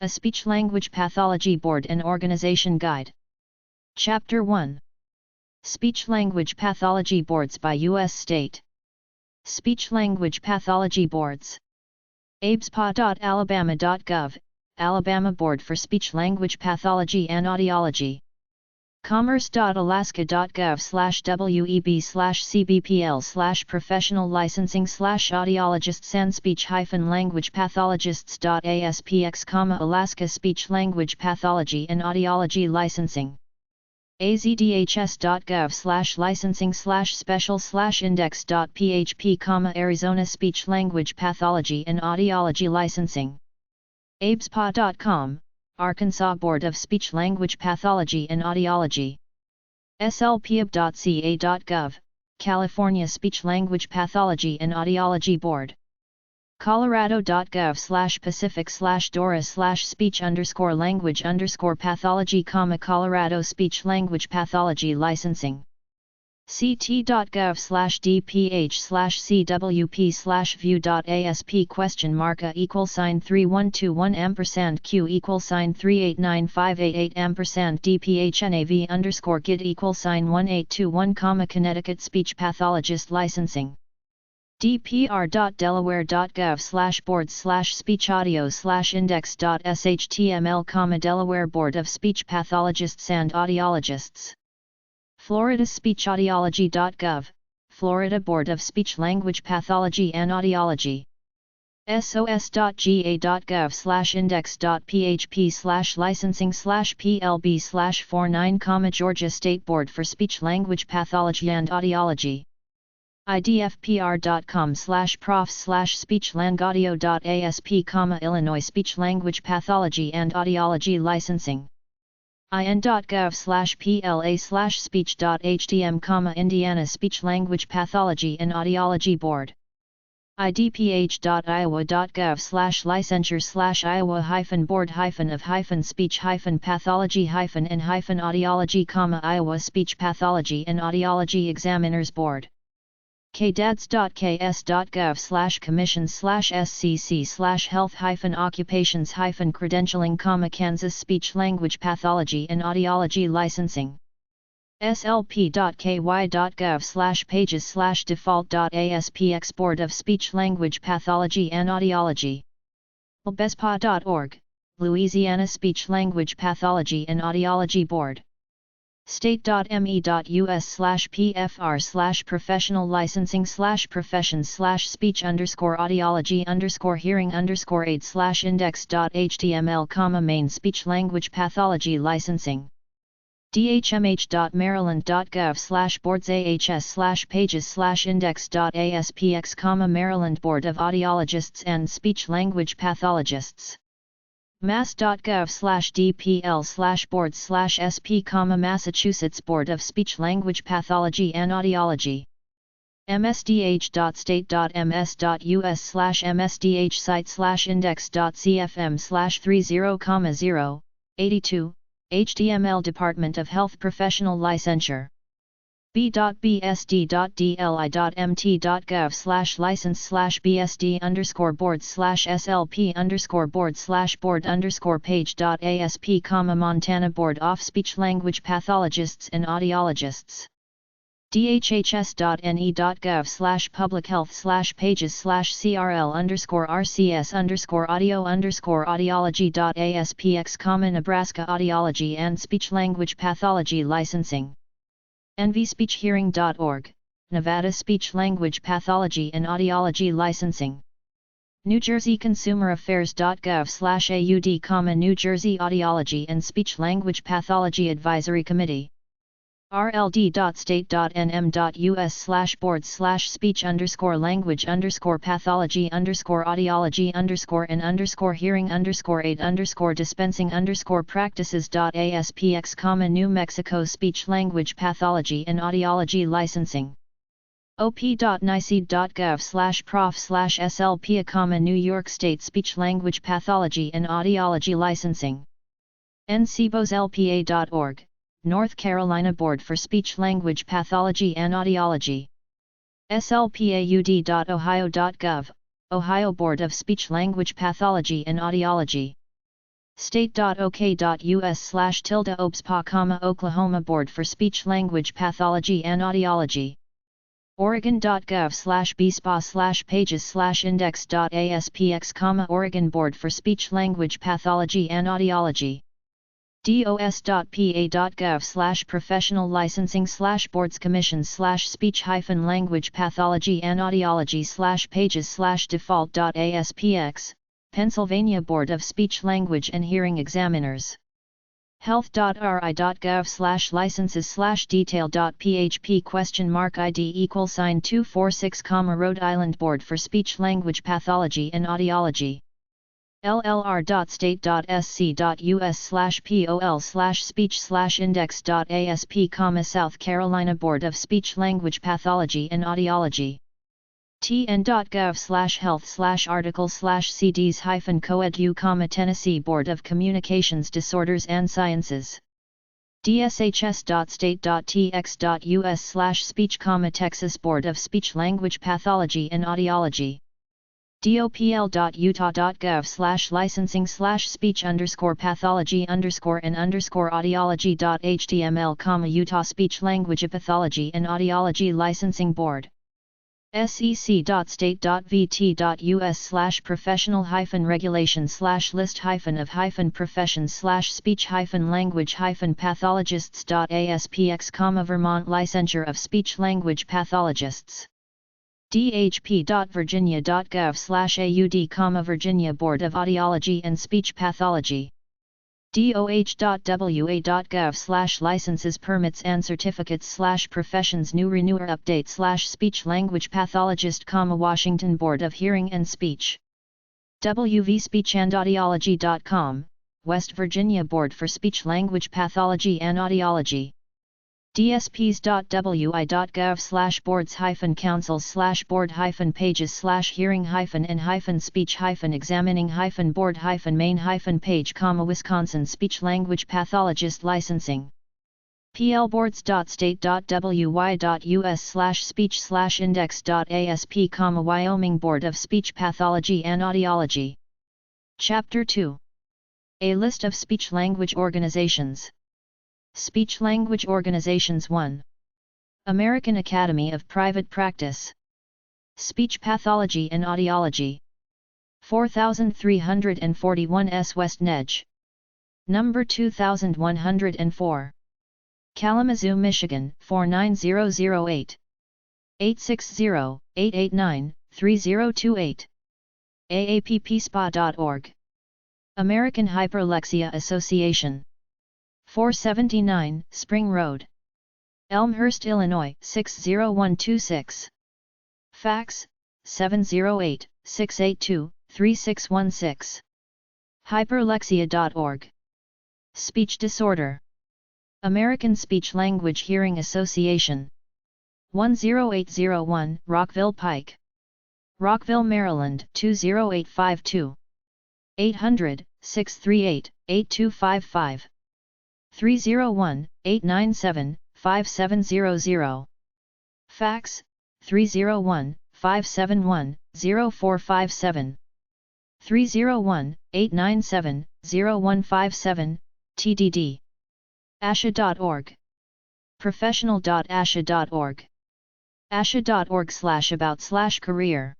A Speech-Language Pathology Board and Organization Guide. Chapter 1. Speech-Language Pathology Boards by U.S. State. Speech-Language Pathology Boards. abspa.alabama.gov, Alabama Board for Speech-Language Pathology and Audiology. commerce.alaska.gov/web/cbpl/professional licensing/audiologists and speech-language pathologists.aspx, Alaska Speech Language Pathology and Audiology Licensing. azdhs.gov/licensing/special/index.php, Arizona Speech Language Pathology and Audiology Licensing. abspa.com, Arkansas Board of Speech Language Pathology and Audiology. slpub.ca.gov, California Speech Language Pathology and Audiology Board. colorado.gov/pacific/dora/speech_language_pathology, Colorado Speech Language Pathology Licensing. ct.gov/dph/cwp/view.asp $?38121 $dphnavy_gid=1821 Connecticut Speech Pathologist Licensing. dpr.delaware.gov/boards/speech-audio/index.shtml, Delaware Board of Speech Pathologists and Audiologists. Florida SpeechAudiology.gov, Florida Board of Speech Language Pathology and Audiology. sos.ga.gov/index.php/licensing/plb/49, Georgia State Board for Speech Language Pathology and Audiology. idfpr.com/prof/speech-lang-audio.asp, Illinois Speech Language Pathology and Audiology Licensing. in.gov/pla/speech.htm, Indiana Speech Language Pathology and Audiology Board. idph.iowa.gov/licensure/iowa-board-of-speech-pathology-and-audiology, Iowa Speech Pathology and Audiology Examiners Board. kdads.ks.gov/commissions/scc/health-occupations-credentialing, Kansas Speech Language Pathology and Audiology Licensing. slp.ky.gov/pages/default.aspx, Board of Speech Language Pathology and Audiology. lbespa.org, Louisiana Speech Language Pathology and Audiology Board. state.me.us/pfr/professional licensing/professions/speech-audiology_hearing_aid/index.html, Maine Speech Language Pathology Licensing. dhmh.maryland.gov/boards/ahs/pages/index.aspx, Maryland Board of Audiologists and Speech Language Pathologists. mass.gov/dpl/boards/sp, Massachusetts Board of Speech Language Pathology and Audiology. msdh.state.ms.us/msdh site/index.cfm/30,082, HTML Department of Health Professional Licensure. b.bsd.dli.mt.gov/license/bsd_board/slp_board/page.asp, Montana Board of Speech Language Pathologists. dhhs.ne.gov/publichealth/pages/crl_rcs_audio_audiology.aspx, Nebraska Audiology and Speech Language Pathology Licensing. nvspeechhearing.org, Nevada Speech Language Pathology and Audiology Licensing. New Jersey Consumer Affairs.gov/AUD, New Jersey Audiology and Speech Language Pathology Advisory Committee. rld.state.nm.us/boards/speech-language-pathology-and/aid-dispensing-practices.aspx, New Mexico Speech Language Pathology and Audiology Licensing. op.nicd.gov/prof/slp, New York State Speech Language Pathology and Audiology Licensing. ncboslpa.org, North Carolina Board for Speech Language Pathology and Audiology. slpaud.ohio.gov, Ohio Board of Speech Language Pathology and Audiology. state.ok.us/OBSPA, Oklahoma Board for Speech Language Pathology and Audiology. Oregon.gov/bspa/pages/index.aspx, Oregon Board for Speech Language Pathology and Audiology. dos.pa.gov/professional licensing/boards commissions/speech-language pathology and audiology/pages/default.aspx, Pennsylvania Board of Speech Language and Hearing Examiners. health.ri.gov/licenses/detail.php?id =246, Rhode Island Board for Speech Language Pathology and Audiology. llr.state.sc.us/pol/speech/index.asp, South Carolina Board of Speech Language Pathology and Audiology. tn.gov/health/article/cds-coedu, Tennessee Board of Communications Disorders and Sciences. dshs.state.tx.us/speech, Texas Board of Speech Language Pathology and Audiology. dopl.utah.gov/licensing/speech-pathology_and_audiology.html, Utah Speech Language Pathology and Audiology Licensing Board. sec.vt.us/professional-regulation/list-of-speech-language-pathologists.aspx, Vermont Licensure of Speech-Language Pathologists. dhp.virginia.gov/aud, Virginia Board of Audiology and Speech Pathology. doh.wa.gov/licenses, permits and certificates/professions, new renewer update/speech language pathologist, Washington Board of Hearing and Speech. wvspeechandaudiology.com, West Virginia Board for Speech Language Pathology and Audiology. dsps.wi.gov/boards-councils/board-pages/hearing-and-speech-examining-board-main-page, Wisconsin Speech Language Pathologist Licensing. plboards.state.wy.us/speech/index.asp, Wyoming Board of Speech Pathology and Audiology. Chapter 2. A list of speech-language organizations. Speech-language organizations. 1. American Academy of Private Practice. Speech Pathology and Audiology. 4341 S. West Nedge. Number 2104. Kalamazoo, Michigan 49008. 860-889-3028. aappspa.org. American Hyperlexia Association. 479 Spring Road, Elmhurst, Illinois 60126. Fax 708-682-3616. Hyperlexia.org. Speech Disorder. American Speech Language Hearing Association. 10801 Rockville Pike, Rockville, Maryland 20852. 800-638-8255. 301-897-5700. Fax 301-571-0457. 301-897-0157, TDD. asha.org. professional.asha.org. asha.org/about/career.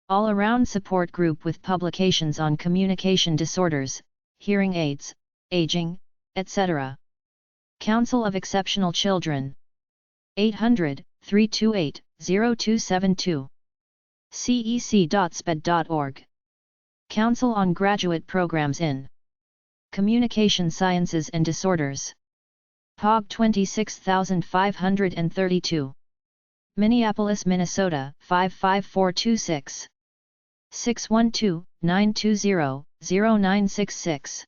All-around support group with publications on communication disorders, hearing aids, aging, etc. Council of Exceptional Children. 800-328-0272. cec.sped.org. Council on Graduate Programs in Communication Sciences and Disorders. POG 26532. Minneapolis, Minnesota 55426. 612-920-0966.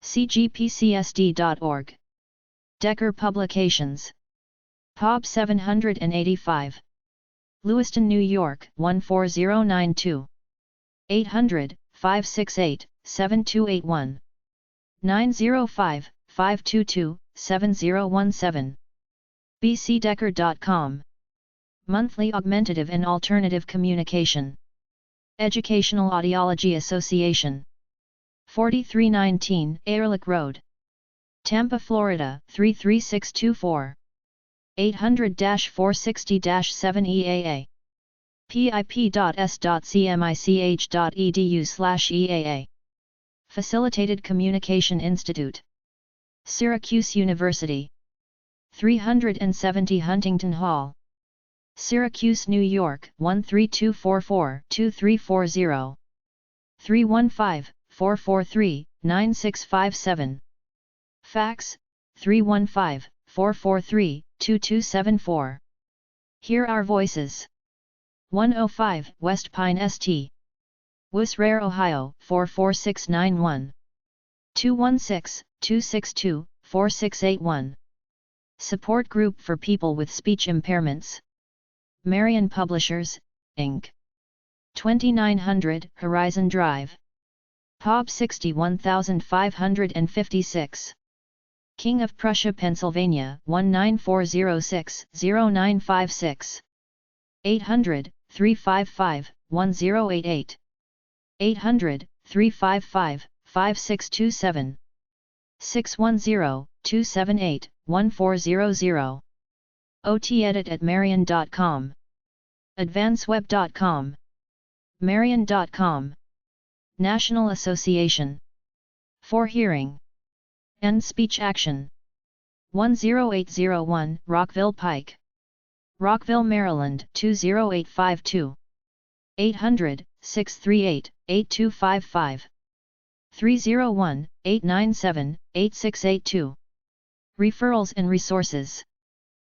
cgpcsd.org. Decker Publications. POB 785. Lewiston, New York 14092. 800-568-7281. 905-522-7017. bcdecker.com. Monthly Augmentative and Alternative Communication. Educational Audiology Association. 4319 Ehrlich Road, Tampa, Florida 33624, 800-460-7 EAA, pip.s.cmich.edu/EAA. Facilitated Communication Institute, Syracuse University, 370 Huntington Hall, Syracuse, New York 13244-2340, 315-443-9657. Fax, 315-443-2274. Hear Our Voices. 105 West Pine St. Louis Rare, Ohio 44691. 216-262-4681. Support Group for People with Speech Impairments. Marion Publishers, Inc. 2900 Horizon Drive, POB 61556. King of Prussia, Pennsylvania 19406-0956. 800-355-1088. 800-355-5627. 610-278-1400. otedit@marion.com. advanceweb.com. marion.com. National Association for Hearing and Speech Action. 10801 Rockville Pike, Rockville, Maryland 20852. 800-638-8255. 301-897-8682. Referrals and Resources.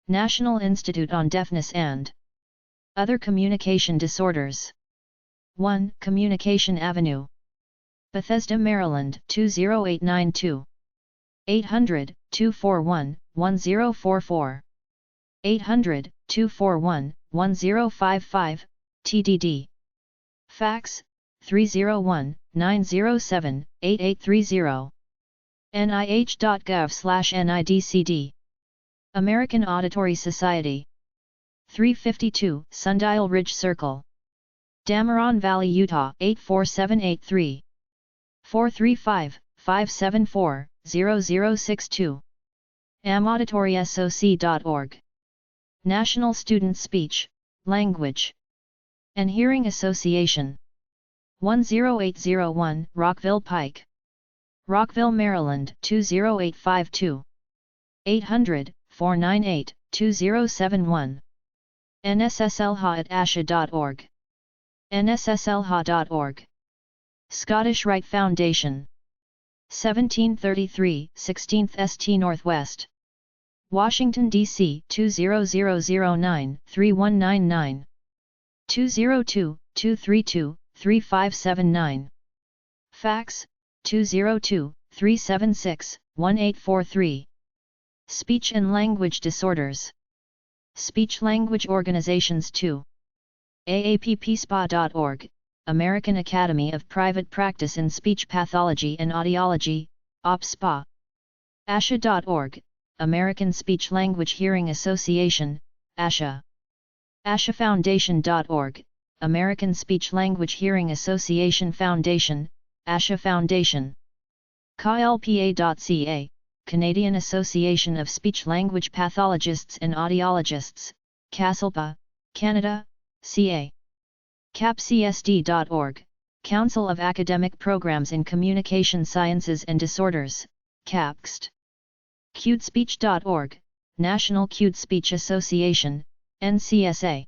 National Institute on Deafness and Other Communication Disorders. 1 Communication Avenue, Bethesda, Maryland 20892. 800-241-1044. 800-241-1055, TDD. Fax, 301-907-8830. nih.gov/NIDCD. American Auditory Society. 352 Sundial Ridge Circle, Dameron Valley, Utah 84783. 435-574-0062. amauditorysoc.org. National Student Speech, Language and Hearing Association. 10801 Rockville Pike, Rockville, Maryland 20852. 800-498-2071. nsslha@asha.org. nsslha.org. Scottish Rite Foundation. 1733 16th St. Northwest, Washington, D.C. 20009-3199. 202-232-3579. Fax, 202-376-1843. Speech and Language Disorders. Speech Language Organizations 2. AAPPSPA.org, American Academy of Private Practice in Speech Pathology and Audiology, OPSPA. ASHA.org, American Speech Language Hearing Association, ASHA. ASHAFoundation.org, American Speech Language Hearing Association Foundation, ASHA Foundation. CALPA.ca, Canadian Association of Speech Language Pathologists and Audiologists, CASLPA, Canada, CA. CAPCSD.org, Council of Academic Programs in Communication Sciences and Disorders, CAPCSD. CuteSpeech.org, National Cute Speech Association, NCSA.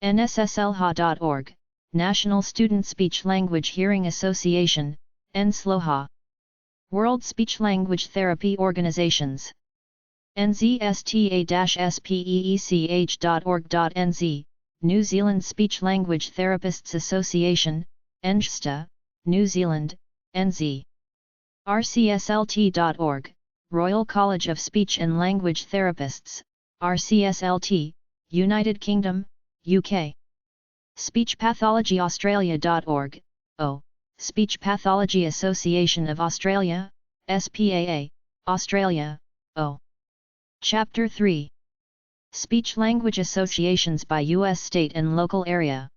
NSSLHA.org, National Student Speech Language Hearing Association, NSLOHA. World Speech Language Therapy Organizations. NZSTA-SPEECH.org.NZ, New Zealand Speech Language Therapists Association, NZSTA, New Zealand, NZ. RCSLT.org, Royal College of Speech and Language Therapists, RCSLT, United Kingdom, UK. SpeechPathologyAustralia.org, O. Speech Pathology Association of Australia, SPAA, Australia, O. Chapter 3. Speech Language Associations by U.S. State and Local Area.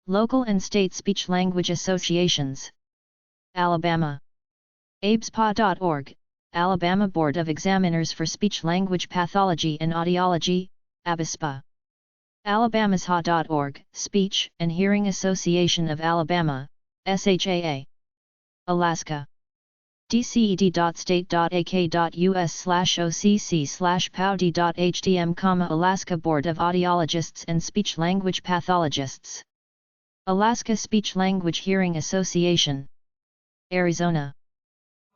Local and State Speech Language Associations. Alabama. abspa.org, Alabama Board of Examiners for Speech-Language Pathology and Audiology, ABSPA. Alabamasa.org, Speech and Hearing Association of Alabama, SHAA. Alaska. dced.state.ak.us/occ/powdy.htm, Alaska Board of Audiologists and Speech-Language Pathologists. Alaska Speech-Language Hearing Association. Arizona.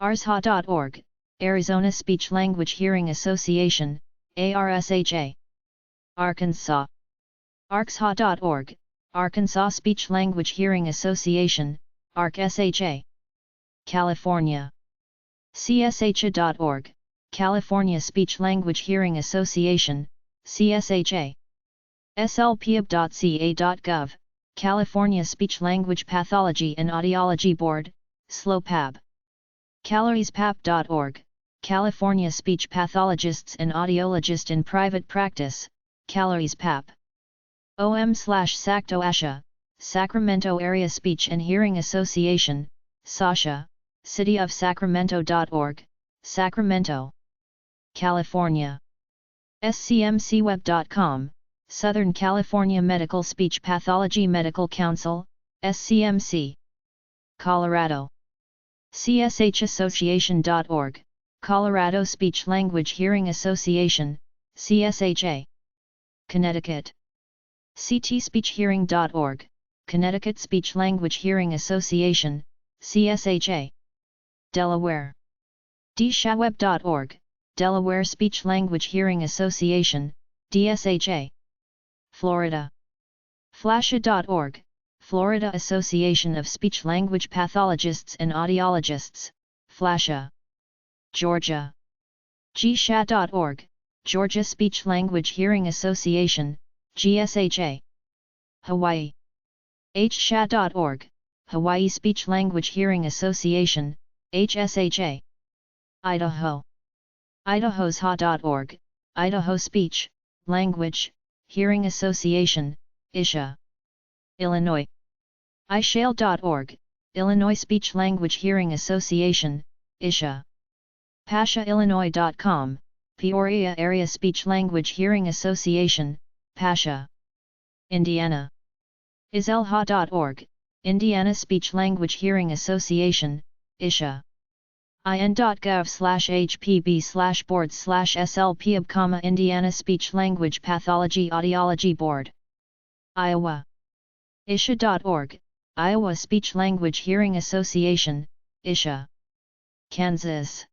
arsha.org, Arizona Speech-Language Hearing Association, ARSHA. Arkansas. arcsha.org, Arkansas Speech-Language Hearing Association, ARC-SHA. California. CSHA.org, California Speech-Language Hearing Association, CSHA. slpub.ca.gov, California Speech-Language Pathology and Audiology Board, SLOPAB. caloriespap.org, California Speech Pathologists and Audiologists in Private Practice, caloriespap. om/SACTO-ASHA, Sacramento Area Speech and Hearing Association, SASHA, cityofsacramento.org, Sacramento. California. scmcweb.com, Southern California Medical Speech Pathology Medical Council, SCMC. Colorado. cshassociation.org, Colorado Speech Language Hearing Association, CSHA. Connecticut. ctspeechhearing.org, Connecticut Speech Language Hearing Association, CSHA. Delaware. dshaweb.org, Delaware Speech Language Hearing Association, DSHA. Florida. flasha.org, Florida Association of Speech Language Pathologists and Audiologists, FLASHA. Georgia. gsha.org, Georgia Speech Language Hearing Association, GSHA. Hawaii. hsha.org, Hawaii Speech Language Hearing Association, HSHA. Idaho. idahosha.org, Idaho Speech, Language, Hearing Association, ISHA. Illinois. ishale.org, Illinois Speech Language Hearing Association, ISHA. pashaillinois.com, Peoria Area Speech Language Hearing Association, PASHA. Indiana. iselha.org, Indiana Speech Language Hearing Association, ISHA. in.gov/hpb/board/slpub, Indiana Speech Language Pathology Audiology Board. Iowa. isha.org, Iowa Speech Language Hearing Association, ISHA. Kansas.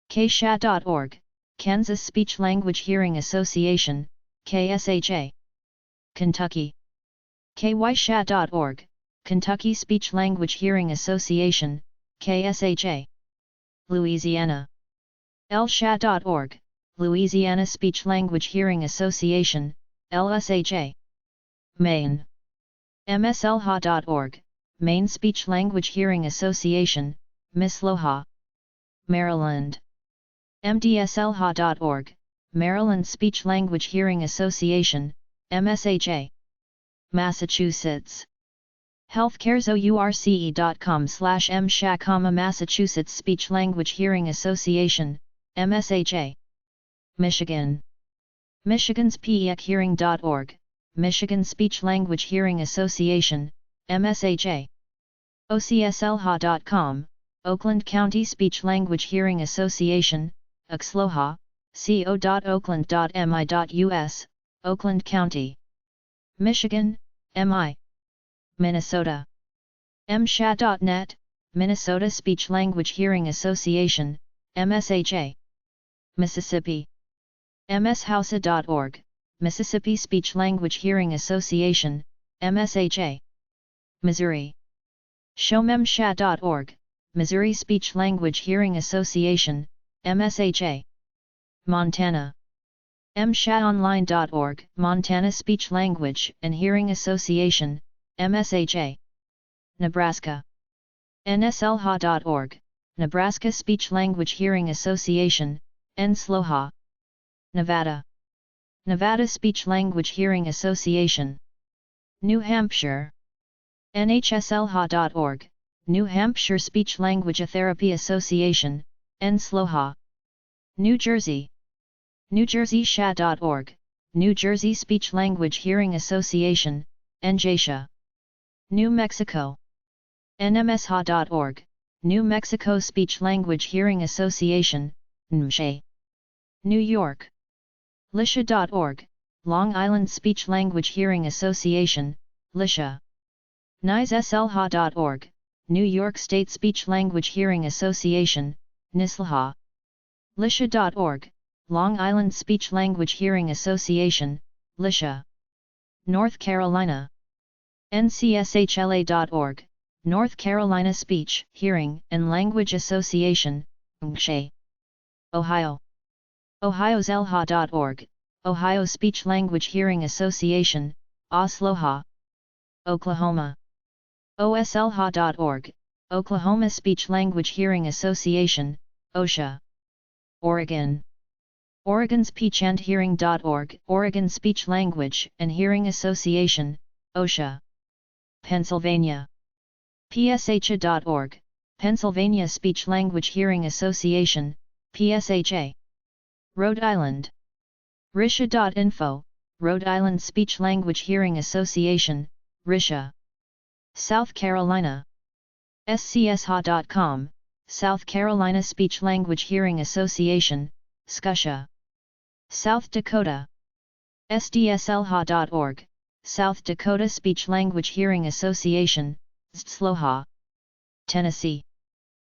ksha.org, Kansas Speech Language Hearing Association, KSHA. Kentucky. kysha.org, Kentucky Speech Language Hearing Association, KSHA. Louisiana. lsha.org, Louisiana Speech Language Hearing Association, LSHA. Maine. mslha.org, Maine Speech Language Hearing Association, MISLOHA. Maryland. mdslha.org, Maryland Speech Language Hearing Association, MSHA. Massachusetts. healthcarezource.com/msha, Massachusetts Speech Language Hearing Association, MSHA. Michigan. michiganspeechhearing.org, Michigan Speech Language Hearing Association, MSHA. ocslha.com, Oakland County Speech Language Hearing Association, OXLOHA, co.oakland.mi.us, Oakland County. Michigan, MI. Minnesota. msha.net, Minnesota Speech Language Hearing Association, MSHA. Mississippi. mshausa.org, Mississippi Speech Language Hearing Association, MSHA. Missouri. showmemsha.org, Missouri Speech Language Hearing Association, MSHA. Montana. mshaonline.org, Montana Speech Language and Hearing Association, MSHA. Nebraska. nslha.org, Nebraska Speech Language Hearing Association, NSLOHA. Nevada. Nevada Speech Language Hearing Association. New Hampshire. nhslha.org, New Hampshire Speech Language Therapy Association, NSLOHA. New Jersey. NewJerseySHA.org, New Jersey Speech Language Hearing Association, NJSHA. New Mexico. NMSHA.org, New Mexico Speech Language Hearing Association, NMSHA. New York. LISHA.org, Long Island Speech Language Hearing Association, LISHA. NYSSLHA.org, New York State Speech Language Hearing Association, NYSLHA. LISHA.org, Long Island Speech Language Hearing Association, LISHA. North Carolina. NCSHLA.org, North Carolina Speech, Hearing, and Language Association, NCSHA. Ohio. Ohio's LHA.org, Ohio Speech Language Hearing Association, OSLOHA. Oklahoma. OSLHA.org, Oklahoma Speech Language Hearing Association, OSHA. Oregon. Oregon Speech and Hearing.org, Oregon Speech Language and Hearing Association, OSHA. Pennsylvania. PSHA.org, Pennsylvania Speech Language Hearing Association, PSHA. Rhode Island. RISHA.info, Rhode Island Speech Language Hearing Association, RISHA. South Carolina. SCSHA.com, South Carolina Speech Language Hearing Association, SCUSHA. South Dakota. SDSLHA.org, South Dakota Speech Language Hearing Association, SDSLHA. Tennessee.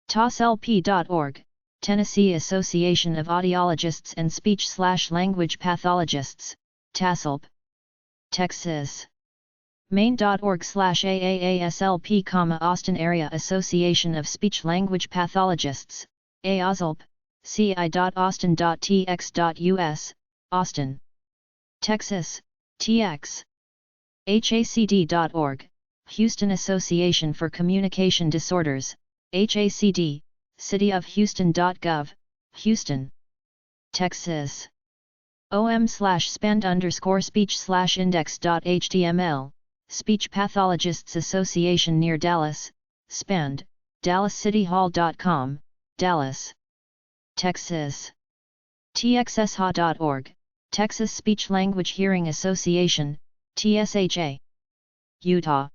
TASLP.org, Tennessee Association of Audiologists and Speech/Language Pathologists, TASLP. Texas. Maine.org/AAASLP, Austin Area Association of Speech Language Pathologists, AASLP, ci.austin.tx.us, Austin. Texas, TX. HACD.org, Houston Association for Communication Disorders, HACD, City of Houston.gov, Houston. Texas. OM/spend_speech/index.html, Speech Pathologists Association near Dallas, Spend, DallasCityHall.com, Dallas. Texas. TXSHA.org, Texas Speech Language Hearing Association, TSHA. Utah.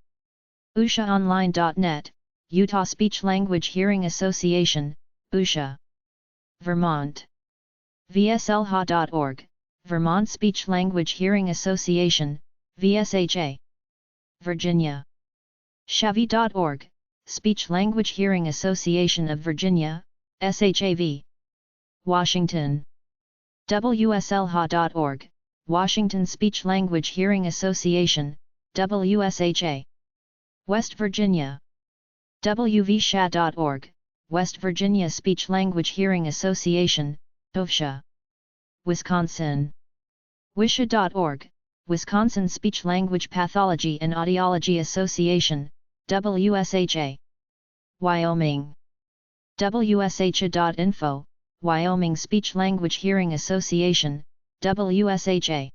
USHAOnline.net, Utah Speech Language Hearing Association, USHA. Vermont. VSLHA.org, Vermont Speech Language Hearing Association, VSHA. Virginia. SHAVI.org, Speech Language Hearing Association of Virginia, SHAV. Washington. WSLHA.org, Washington Speech Language Hearing Association, WSHA. West Virginia. WVSHA.org, West Virginia Speech Language Hearing Association, WVSHA. Wisconsin. WISHA.org, Wisconsin Speech Language Pathology and Audiology Association, WSHA. Wyoming. WSHA.info, Wyoming Speech Language Hearing Association, WSHA.